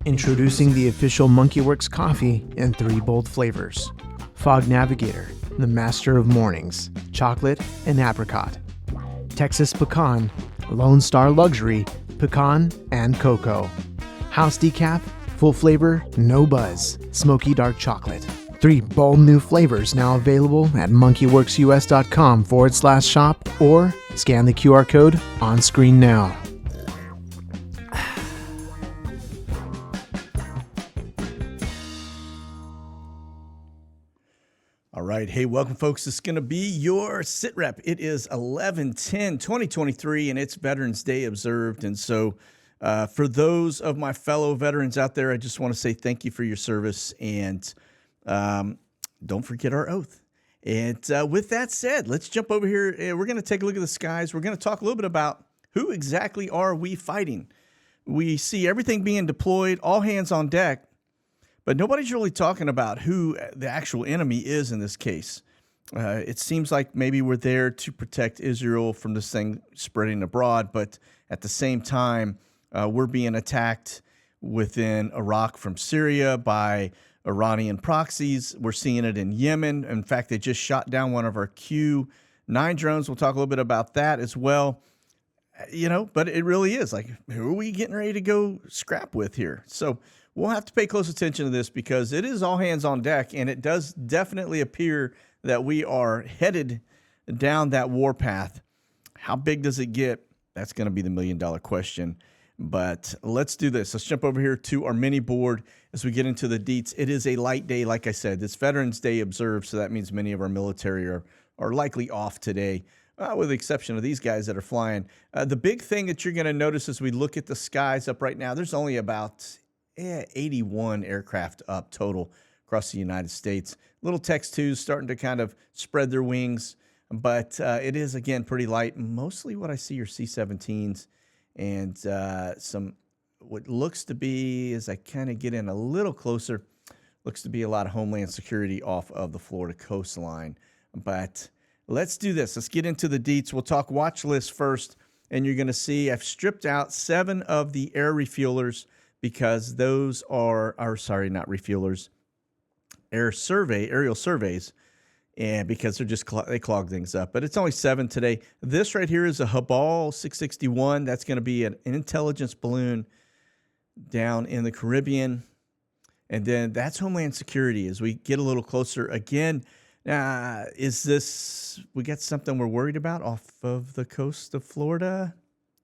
Introducing the official Werx coffee in 3 bold flavors. Fog Navigator, the master of mornings, chocolate and apricot. Texas Pecan, Lone Star Luxury, pecan and cocoa. House Decaf, full flavor, no buzz, smoky dark chocolate. 3 bold new flavors now available at monkeyworksus.com/shop or scan the QR code on screen now. All right. Hey, welcome, folks. It's going to be your SITREP. It is 11/10/2023, and it's Veterans Day observed. And so for those of my fellow veterans out there, I just want to say thank you for your service, and don't forget our oath. And with that said, let's jump over here. We're going to take a look at the skies. We're going to talk a little bit about who exactly are we fighting. We see everything being deployed, all hands on deck. But nobody's really talking about who the actual enemy is in this case. It seems like maybe we're there to protect Israel from this thing spreading abroad, but at the same time, we're being attacked within Iraq from Syria by Iranian proxies. We're seeing it in Yemen. In fact, they just shot down one of our Q-9 drones. We'll talk a little bit about that as well. You know, but it really is like, who are we getting ready to go scrap with here? So we'll have to pay close attention to this because it is all hands on deck, and it does definitely appear that we are headed down that war path. How big does it get? That's going to be the million-dollar question. But let's do this. Let's jump over here to our mini board as we get into the deets. It is a light day, like I said. It's Veterans Day observed, so that means many of our military are likely off today. With the exception of these guys that are flying. The big thing that you're going to notice as we look at the skies up right now, there's only about 81 aircraft up total across the United States. Little Tex-2s starting to kind of spread their wings, but it is, again, pretty light. Mostly what I see are C-17s and some what looks to be, as I kind of get in a little closer, looks to be a lot of Homeland Security off of the Florida coastline. But let's do this. Let's get into the deets. We'll talk watch list first, and you're going to see I've stripped out 7 of the air refuelers because those are sorry, not refuelers, aerial surveys, and because they're just they clog things up. But it's only 7 today. This right here is a Habal 661. That's going to be an intelligence balloon down in the Caribbean, and then that's Homeland Security. As we get a little closer again. Is this, we got something we're worried about off of the coast of Florida?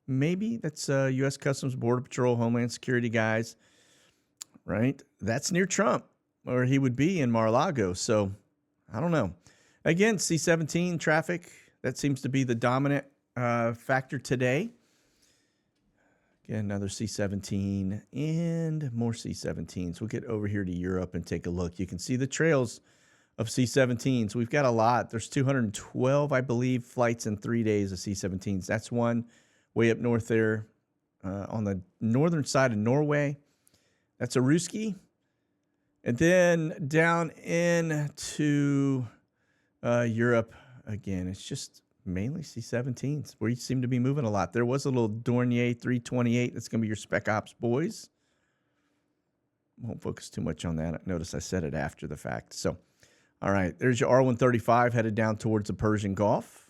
Maybe that's U.S. Customs Border Patrol, Homeland Security guys, right? That's near Trump, or he would be in Mar-a-Lago. So I don't know. Again, C-17 traffic, that seems to be the dominant factor today. Again, another C-17 and more C-17s. We'll get over here to Europe and take a look. You can see the trails of C-17s. We've got a lot. There's 212, I believe, flights in 3 days of C-17s. That's one way up north there on the northern side of Norway. That's a Ruski. And then down into Europe, again, it's just mainly C-17s where you seem to be moving a lot. There was a little Dornier 328. That's going to be your Spec Ops boys. Won't focus too much on that. Notice I said it after the fact. So, all right, there's your R-135 headed down towards the Persian Gulf.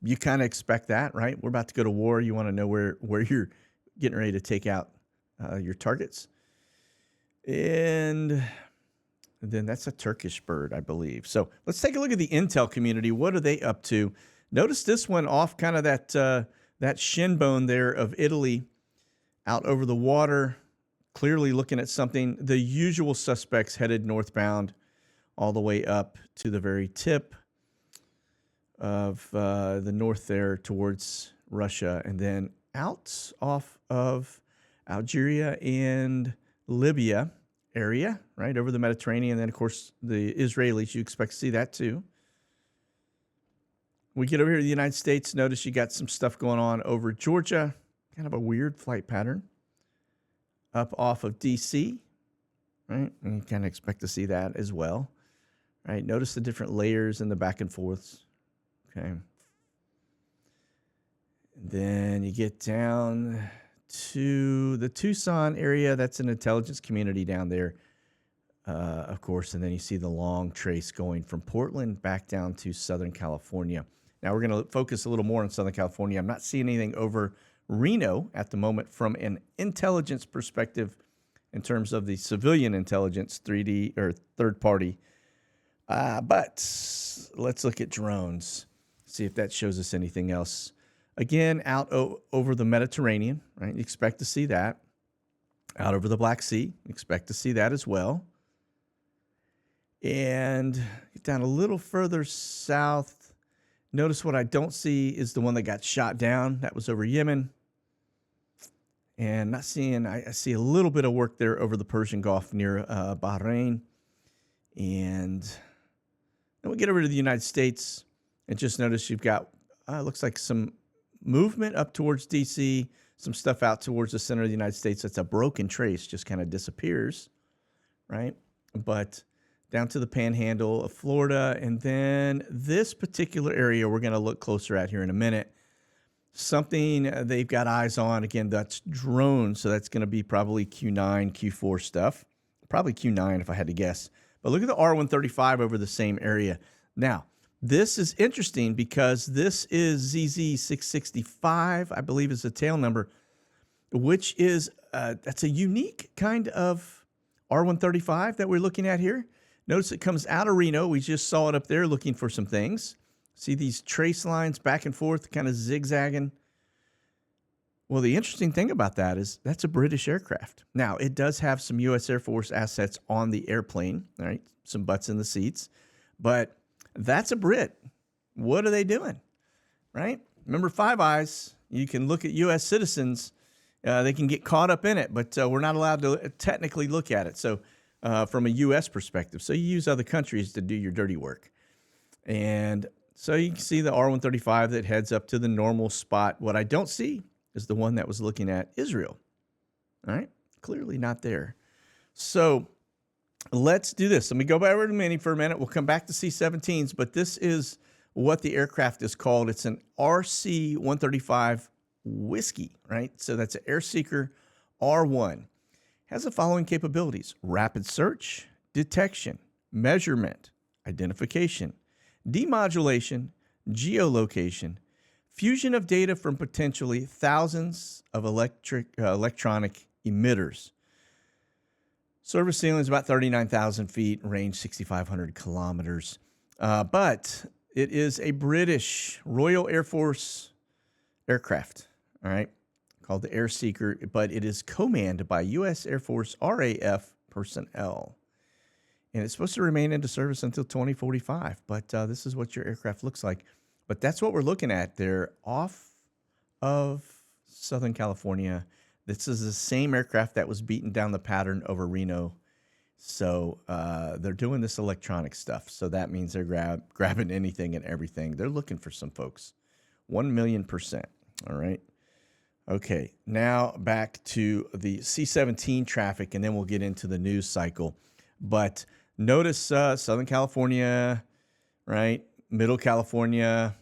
You kind of expect that, right? We're about to go to war. You want to know where you're getting ready to take out your targets. And then that's a Turkish bird, I believe. So let's take a look at the intel community. What are they up to? Notice this one off kind of that shin bone there of Italy out over the water, clearly looking at something. The usual suspects headed northbound all the way up to the very tip of the north there towards Russia, and then out off of Algeria and Libya area, right, over the Mediterranean. And then, of course, the Israelis, you expect to see that too. We get over here to the United States. Notice you got some stuff going on over Georgia, kind of a weird flight pattern up off of D.C., right? And you kind of expect to see that as well. Right, notice the different layers and the back and forths. Okay. Then you get down to the Tucson area. That's an intelligence community down there, of course. And then you see the long trace going from Portland back down to Southern California. Now we're going to focus a little more on Southern California. I'm not seeing anything over Reno at the moment from an intelligence perspective in terms of the civilian intelligence, 3D or third party. But let's look at drones, see if that shows us anything else. Again, out over the Mediterranean, right? You expect to see that. Out over the Black Sea, expect to see that as well. And get down a little further south. Notice what I don't see is the one that got shot down. That was over Yemen. And not seeing, I see a little bit of work there over the Persian Gulf near Bahrain. And then we get over to the United States and just notice you've got, looks like some movement up towards D.C., some stuff out towards the center of the United States. That's a broken trace, just kind of disappears, right? But down to the panhandle of Florida, and then this particular area we're going to look closer at here in a minute. Something they've got eyes on, again, that's drones, so that's going to be probably Q9, Q4 stuff. Probably Q9 if I had to guess. But look at the R135 over the same area. Now, this is interesting because this is ZZ665, I believe is the tail number, which is, that's a unique kind of R135 that we're looking at here. Notice it comes out of Reno. We just saw it up there looking for some things. See these trace lines back and forth, kind of zigzagging. Well, the interesting thing about that is that's a British aircraft. Now, it does have some U.S. Air Force assets on the airplane, all right? Some butts in the seats. But that's a Brit. What are they doing, right? Remember Five Eyes. You can look at U.S. citizens. They can get caught up in it, but we're not allowed to technically look at it. So from a U.S. perspective. So you use other countries to do your dirty work. And so you can see the R135 that heads up to the normal spot. What I don't see is the one that was looking at Israel. All right? Clearly not there. So let's do this. Let me go back over to Mini for a minute. We'll come back to C-17s, but this is what the aircraft is called. It's an RC-135 Whiskey, right? So that's an Air Seeker R1. Has the following capabilities: rapid search, detection, measurement, identification, demodulation, geolocation, fusion of data from potentially thousands of electronic emitters. Service ceiling is about 39,000 feet, range 6,500 kilometers. But it is a British Royal Air Force aircraft, all right, called the Air Seeker, but it is co-manned by U.S. Air Force RAF personnel. And it's supposed to remain into service until 2045, but this is what your aircraft looks like. But that's what we're looking at. They're off of Southern California. This is the same aircraft that was beating down the pattern over Reno. So they're doing this electronic stuff. So that means they're grabbing anything and everything. They're looking for some folks. 1,000,000%. All right. Okay, now back to the C-17 traffic, and then we'll get into the news cycle. But notice Southern California, right? Middle California.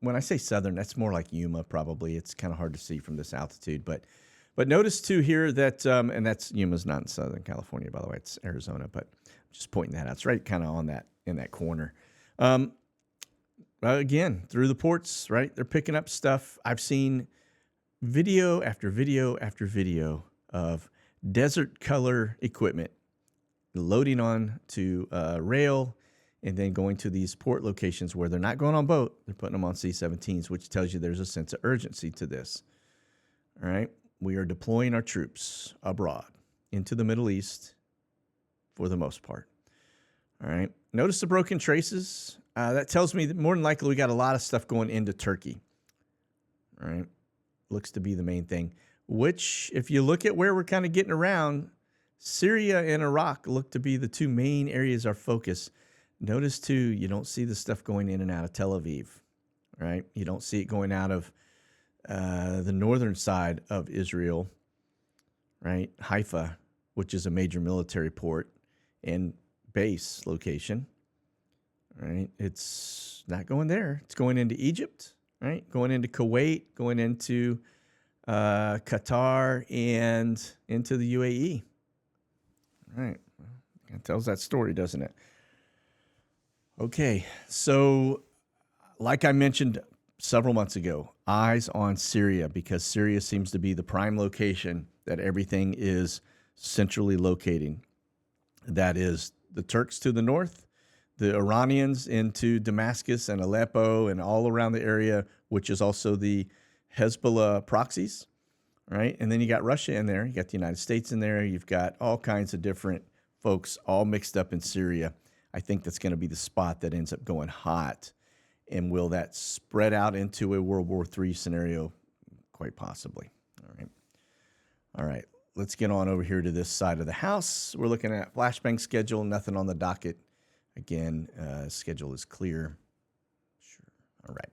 When I say southern, that's more like Yuma probably. It's kind of hard to see from this altitude. But notice too here that, and that's Yuma's not in Southern California, by the way. It's Arizona, but I'm just pointing that out. It's right kind of on that, in that corner. Again, through the ports, right? They're picking up stuff. I've seen video after video after video of desert color equipment loading on to rail and then going to these port locations where they're not going on boat. They're putting them on C-17s, which tells you there's a sense of urgency to this. All right. We are deploying our troops abroad into the Middle East for the most part. All right. Notice the broken traces. That tells me that more than likely we got a lot of stuff going into Turkey. All right. Looks to be the main thing, which if you look at where we're kind of getting around, Syria and Iraq look to be the two main areas of focus. Notice too, you don't see the stuff going in and out of Tel Aviv, right? You don't see it going out of the northern side of Israel, right? Haifa, which is a major military port and base location, right? It's not going there. It's going into Egypt, right? Going into Kuwait, going into Qatar, and into the UAE. All right. It tells that story, doesn't it? Okay. So, like I mentioned several months ago, eyes on Syria, because Syria seems to be the prime location that everything is centrally locating. That is the Turks to the north, the Iranians into Damascus and Aleppo and all around the area, which is also the Hezbollah proxies, right? And then you got Russia in there, you got the United States in there, you've got all kinds of different folks all mixed up in Syria. I think that's going to be the spot that ends up going hot. And will that spread out into a World War III scenario? Quite possibly. All right. All right. Let's get on over here to this side of the house. We're looking at flashbang schedule, nothing on the docket. Again, schedule is clear. Sure. All right.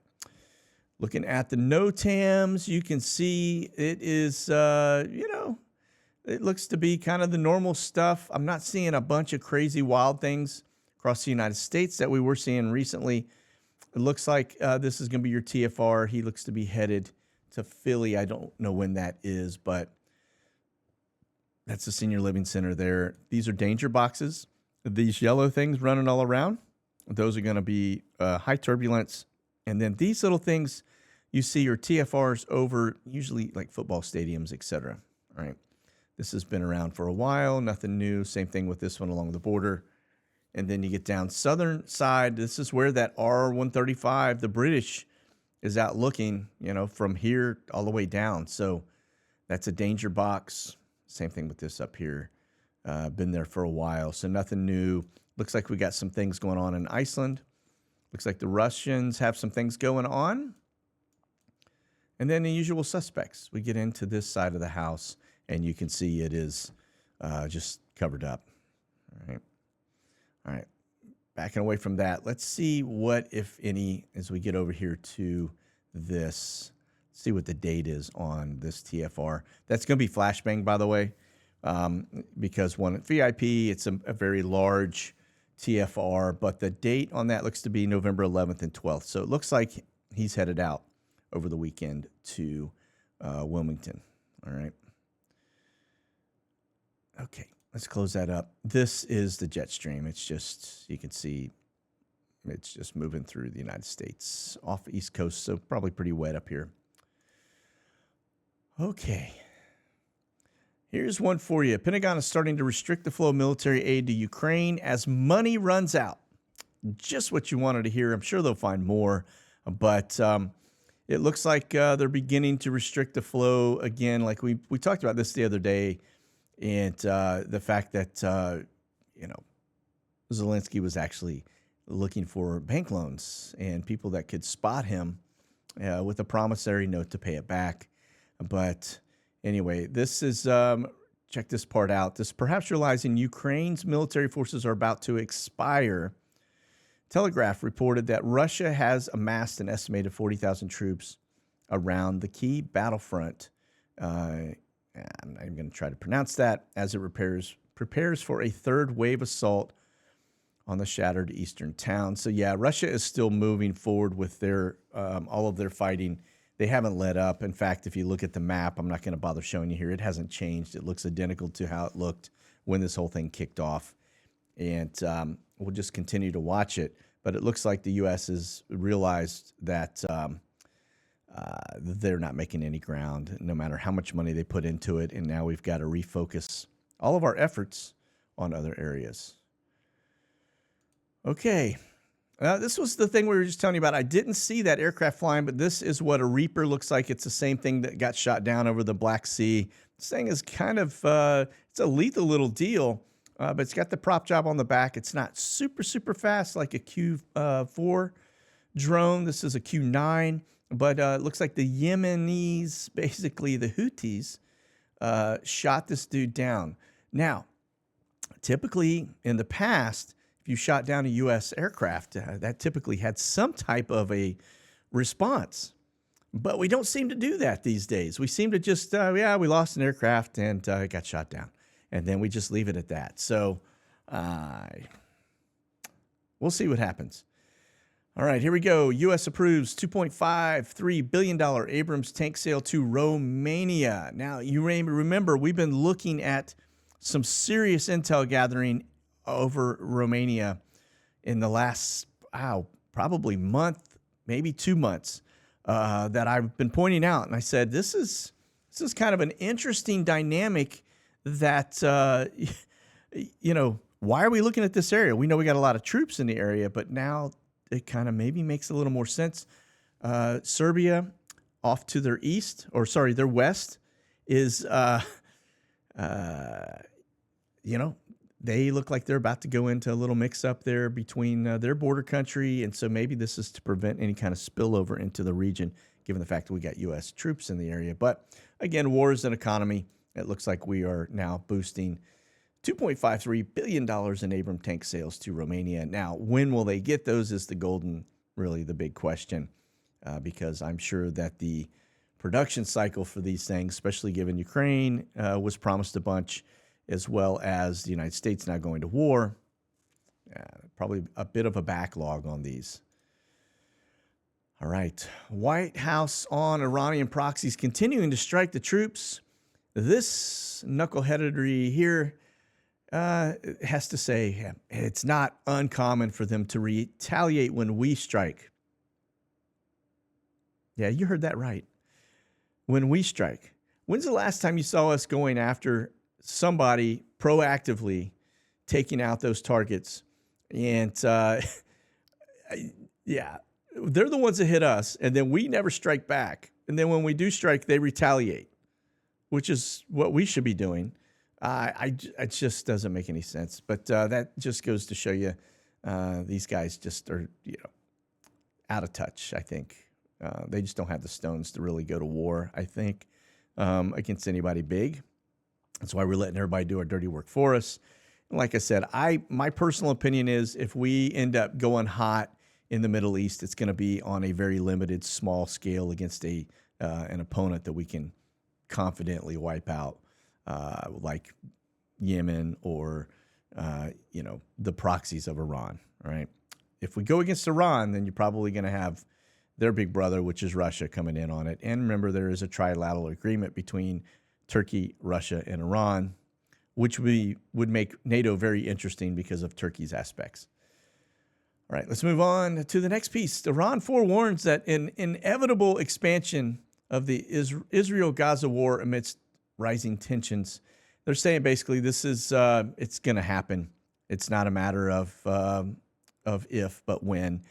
Looking at the NOTAMs, you can see it is, it looks to be kind of the normal stuff. I'm not seeing a bunch of crazy wild things across the United States that we were seeing recently. It looks like this is going to be your TFR. He looks to be headed to Philly. I don't know when that is, but that's the senior living center there. These are danger boxes. These yellow things running all around, those are going to be high turbulence. And then these little things you see are TFRs over usually like football stadiums, etc. All right. This has been around for a while. Nothing new. Same thing with this one along the border. And then you get down southern side. This is where that R-135, the British, is out looking, from here all the way down. So that's a danger box. Same thing with this up here. Been there for a while, so nothing new. Looks like we got some things going on in Iceland. Looks like the Russians have some things going on. And then the usual suspects. We get into this side of the house, and you can see it is just covered up. All right. Backing away from that, let's see what, if any, as we get over here to this, see what the date is on this TFR. That's going to be flashbang, by the way, because one VIP, it's a very large TFR, but the date on that looks to be November 11th and 12th. So it looks like he's headed out over the weekend to Wilmington. All right. Okay. Let's close that up. This is the jet stream. It's just, you can see it's just moving through the United States off the East Coast, so probably pretty wet up here. Okay. Here's one for you. Pentagon is starting to restrict the flow of military aid to Ukraine as money runs out. Just what you wanted to hear. I'm sure they'll find more, but it looks like they're beginning to restrict the flow again. Like we talked about this the other day. And the fact that, Zelensky was actually looking for bank loans and people that could spot him with a promissory note to pay it back. But anyway, this is, check this part out. This perhaps realizing Ukraine's military forces are about to expire. Telegraph reported that Russia has amassed an estimated 40,000 troops around the key battlefront. I'm not even going to try to pronounce that, as it prepares for a third wave assault on the shattered eastern town. So yeah, Russia is still moving forward with their all of their fighting. They haven't let up. In fact, if you look at the map, I'm not going to bother showing you here. It hasn't changed. It looks identical to how it looked when this whole thing kicked off. And we'll just continue to watch it. But it looks like the U.S. has realized that they're not making any ground, no matter how much money they put into it. And now we've got to refocus all of our efforts on other areas. Okay. This was the thing we were just telling you about. I didn't see that aircraft flying, but this is what a Reaper looks like. It's the same thing that got shot down over the Black Sea. This thing is kind of, it's a lethal little deal, but it's got the prop job on the back. It's not super, super fast like a Q4 drone. This is a Q9. But it looks like the Yemenis, basically the Houthis, shot this dude down. Now, typically in the past, if you shot down a U.S. aircraft, that typically had some type of a response. But we don't seem to do that these days. We seem to just, we lost an aircraft and it got shot down. And then we just leave it at that. So we'll see what happens. All right, here we go. U.S. approves $2.53 billion Abrams tank sale to Romania. Now, you remember we've been looking at some serious intel gathering over Romania in the last, probably month, maybe 2 months, that I've been pointing out. And I said, this is kind of an interesting dynamic that, why are we looking at this area? We know we got a lot of troops in the area, but now it kind of maybe makes a little more sense. Serbia off to their east, their west is, they look like they're about to go into a little mix up there between their border country. And so maybe this is to prevent any kind of spillover into the region, given the fact that we got U.S. troops in the area. But again, war is an economy. It looks like we are now boosting $2.53 billion in Abrams tank sales to Romania. Now, when will they get those is really the big question, because I'm sure that the production cycle for these things, especially given Ukraine was promised a bunch, as well as the United States now going to war, probably a bit of a backlog on these. All right. White House on Iranian proxies continuing to strike the troops. This knuckleheadedry here has to say it's not uncommon for them to retaliate when we strike. Yeah, you heard that right. When we strike. When's the last time you saw us going after somebody proactively taking out those targets? And yeah, they're the ones that hit us, and then we never strike back. And then when we do strike, they retaliate, which is what we should be doing. It just doesn't make any sense. But that just goes to show you these guys just are, out of touch, I think. They just don't have the stones to really go to war, I think, against anybody big. That's why we're letting everybody do our dirty work for us. And like I said, my personal opinion is if we end up going hot in the Middle East, it's going to be on a very limited, small scale against an opponent that we can confidently wipe out, like Yemen or the proxies of Iran. All right. If we go against Iran, then you're probably going to have their big brother, which is Russia, coming in on it. And remember, there is a trilateral agreement between Turkey, Russia, and Iran, which would make NATO very interesting because of Turkey's aspects. All right, let's move on to the next piece. Iran forewarns that an inevitable expansion of the Israel-Gaza war amidst rising tensions. They're saying basically this is it's going to happen. It's not a matter of if, but when.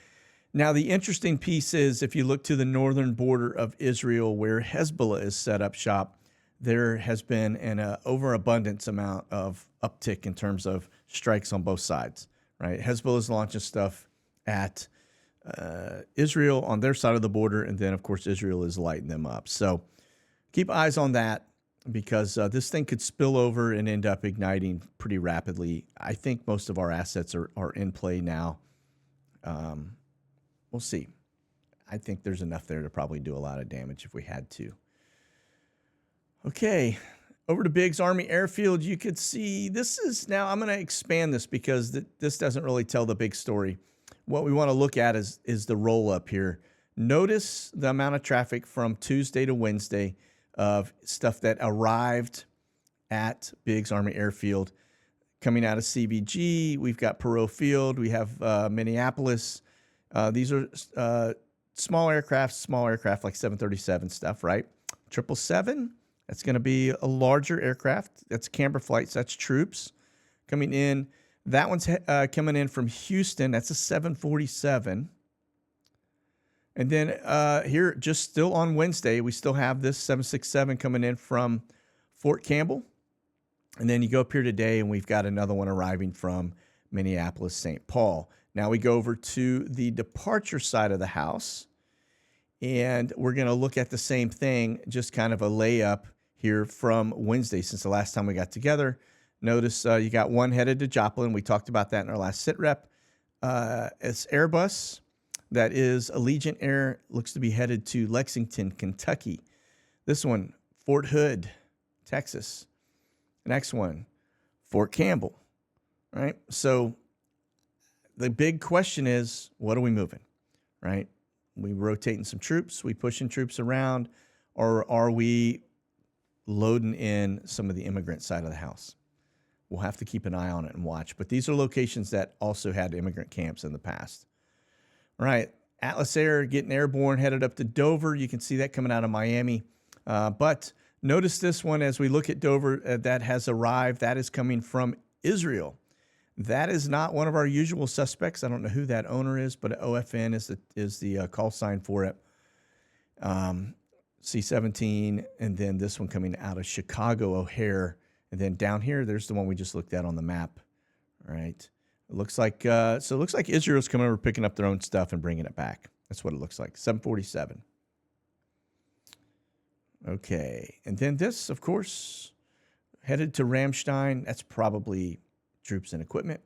Now, the interesting piece is if you look to the northern border of Israel, where Hezbollah is set up shop, there has been an overabundance amount of uptick in terms of strikes on both sides. Right, Hezbollah is launching stuff at Israel on their side of the border, and then, of course, Israel is lighting them up. So keep eyes on that, because this thing could spill over and end up igniting pretty rapidly. I think most of our assets are in play now. We'll see. I think there's enough there to probably do a lot of damage if we had to. Okay, over to Biggs Army Airfield. You could see this is now, I'm going to expand this because this doesn't really tell the big story. What we want to look at is the roll up here. Notice the amount of traffic from Tuesday to Wednesday of stuff that arrived at Biggs Army Airfield. Coming out of CVG, we've got Perot Field, we have Minneapolis. These are small aircraft like 737 stuff, right? 777, that's going to be a larger aircraft. That's Camber flights, that's troops coming in. That one's coming in from Houston. That's a 747. And then here, just still on Wednesday, we still have this 767 coming in from Fort Campbell. And then you go up here today, and we've got another one arriving from Minneapolis, St. Paul. Now we go over to the departure side of the house, and we're going to look at the same thing, just kind of a layup here from Wednesday since the last time we got together. Notice you got one headed to Joplin. We talked about that in our last SITREP. It's Airbus. That is Allegiant Air. Looks to be headed to Lexington, Kentucky. This one, Fort Hood, Texas. Next one, Fort Campbell. All right. So the big question is, what are we moving? right? We rotating some troops, we pushing troops around, or are we loading in some of the immigrant side of the house? We'll have to keep an eye on it and watch. But these are locations that also had immigrant camps in the past. All right, Atlas Air getting airborne, headed up to Dover. You can see that coming out of Miami. But notice this one as we look at Dover that has arrived. That is coming from Israel. That is not one of our usual suspects. I don't know who that owner is, but OFN is the call sign for it. C-17, and then this one coming out of Chicago O'Hare. And then down here, there's the one we just looked at on the map. All right. It looks like, so it looks like Israel's coming over, picking up their own stuff and bringing it back. That's what it looks like. 747. Okay. And then this, of course, headed to Ramstein. That's probably troops and equipment.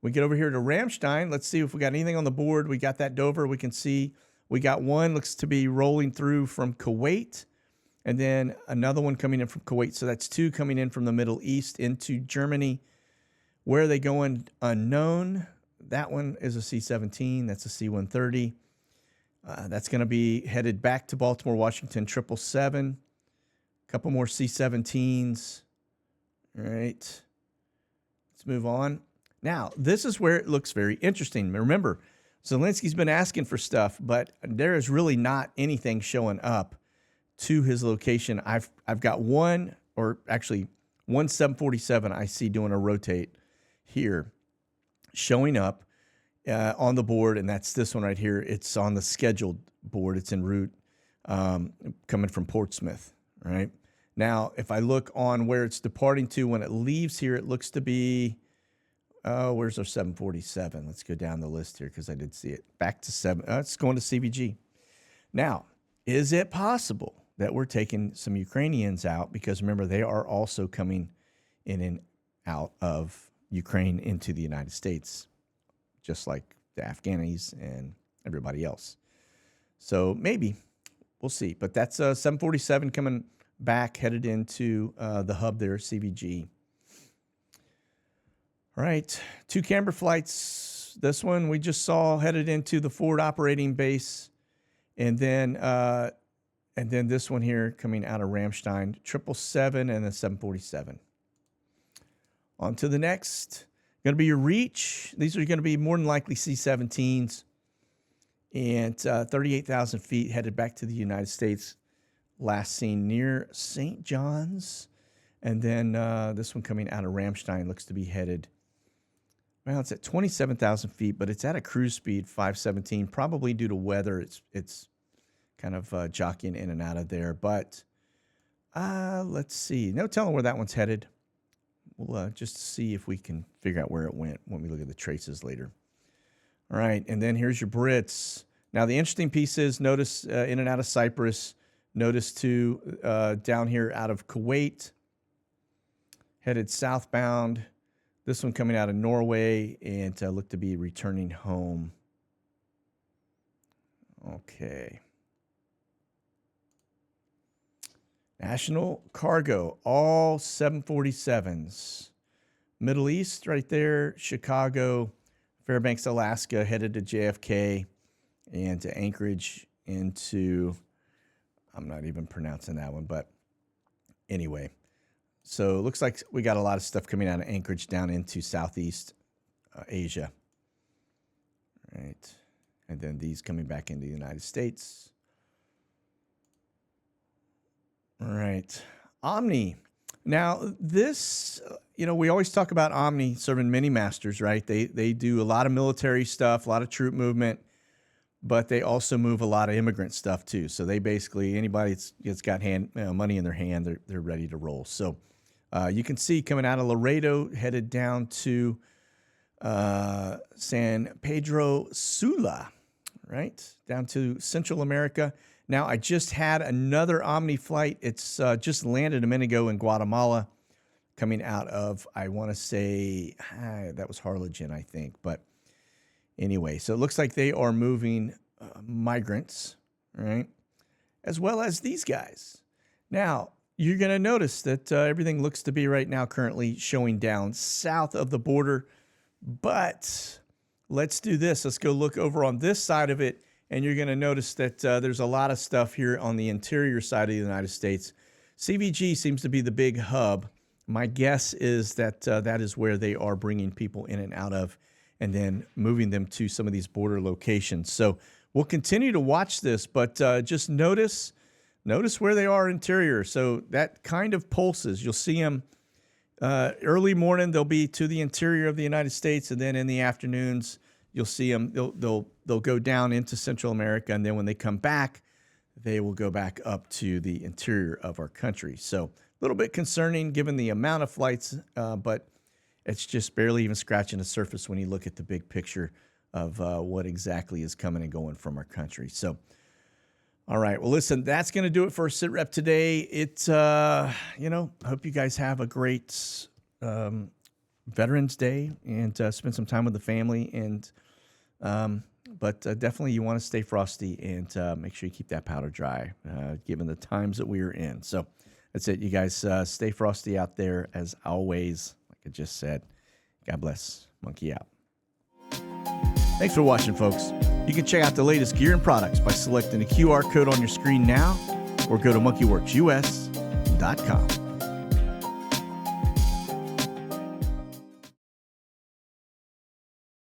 We get over here to Ramstein. Let's see if we got anything on the board. We got that Dover. We can see we got one, looks to be rolling through from Kuwait. And then another one coming in from Kuwait. So that's two coming in from the Middle East into Germany. Where are they going? Unknown. That one is a C-17. That's a C-130. That's going to be headed back to Baltimore, Washington, 777. A couple more C-17s. All right. Let's move on. Now, this is where it looks very interesting. Remember, Zelensky's been asking for stuff, but there is really not anything showing up to his location. I've got one, or actually one 747 I see doing a rotate here, showing up on the board, and that's this one right here. It's on the scheduled board. It's en route, coming from Portsmouth, right? Now, if I look on where it's departing to when it leaves here, it looks to be, where's our 747? Let's go down the list here because I did see it. Back to it's going to CVG. Now, is it possible that we're taking some Ukrainians out? Because remember, they are also coming in and out of Ukraine into the United States, just like the Afghanis and everybody else. So maybe, we'll see. But that's a 747 coming back, headed into the hub there, CVG. All right, two Camber flights. This one we just saw headed into the forward operating base. And then this one here coming out of Ramstein, 777 and a 747. On to the next. Going to be your Reach. These are going to be more than likely C-17s. And 38,000 feet headed back to the United States. Last seen near St. John's. And then this one coming out of Ramstein looks to be headed, well, it's at 27,000 feet, but it's at a cruise speed, 517. Probably due to weather, it's kind of jockeying in and out of there. But let's see. No telling where that one's headed. We'll just see if we can figure out where it went when we look at the traces later. All right, and then here's your Brits. Now, the interesting piece is, notice in and out of Cyprus. Notice, too, down here out of Kuwait, headed southbound. This one coming out of Norway and look to be returning home. Okay. National Cargo, all 747s. Middle East right there, Chicago, Fairbanks, Alaska, headed to JFK and to Anchorage into, I'm not even pronouncing that one, but anyway. So it looks like we got a lot of stuff coming out of Anchorage down into Southeast Asia. All right. And then these coming back into the United States. All right. Omni. Now, this, we always talk about Omni serving many masters, right? They do a lot of military stuff, a lot of troop movement, but they also move a lot of immigrant stuff too. So they basically, anybody that's got money in their hand, they're ready to roll. So you can see coming out of Laredo, headed down to San Pedro Sula, right? Down to Central America. Now, I just had another Omni flight. It's just landed a minute ago in Guatemala, coming out of, I want to say, that was Harlingen, I think. But anyway, so it looks like they are moving migrants, right? As well as these guys. Now, you're going to notice that everything looks to be right now currently showing down south of the border. But let's do this. Let's go look over on this side of it, and you're going to notice that there's a lot of stuff here on the interior side of the United States. CVG seems to be the big hub. My guess is that that is where they are bringing people in and out of and then moving them to some of these border locations. So we'll continue to watch this, but just notice where they are interior. So that kind of pulses. You'll see them early morning. They'll be to the interior of the United States, and then in the afternoons, you'll see them. They'll go down into Central America, and then when they come back, they will go back up to the interior of our country. So a little bit concerning given the amount of flights, but it's just barely even scratching the surface when you look at the big picture of what exactly is coming and going from our country. So, all right. Well, listen, that's going to do it for SITREP today. I hope you guys have a great Veterans Day and spend some time with the family. But definitely you want to stay frosty and make sure you keep that powder dry, given the times that we are in. So that's it. You guys stay frosty out there as always. Like I just said, God bless. Monkey out. Thanks for watching, folks. You can check out the latest gear and products by selecting the QR code on your screen now or go to monkeyworksus.com.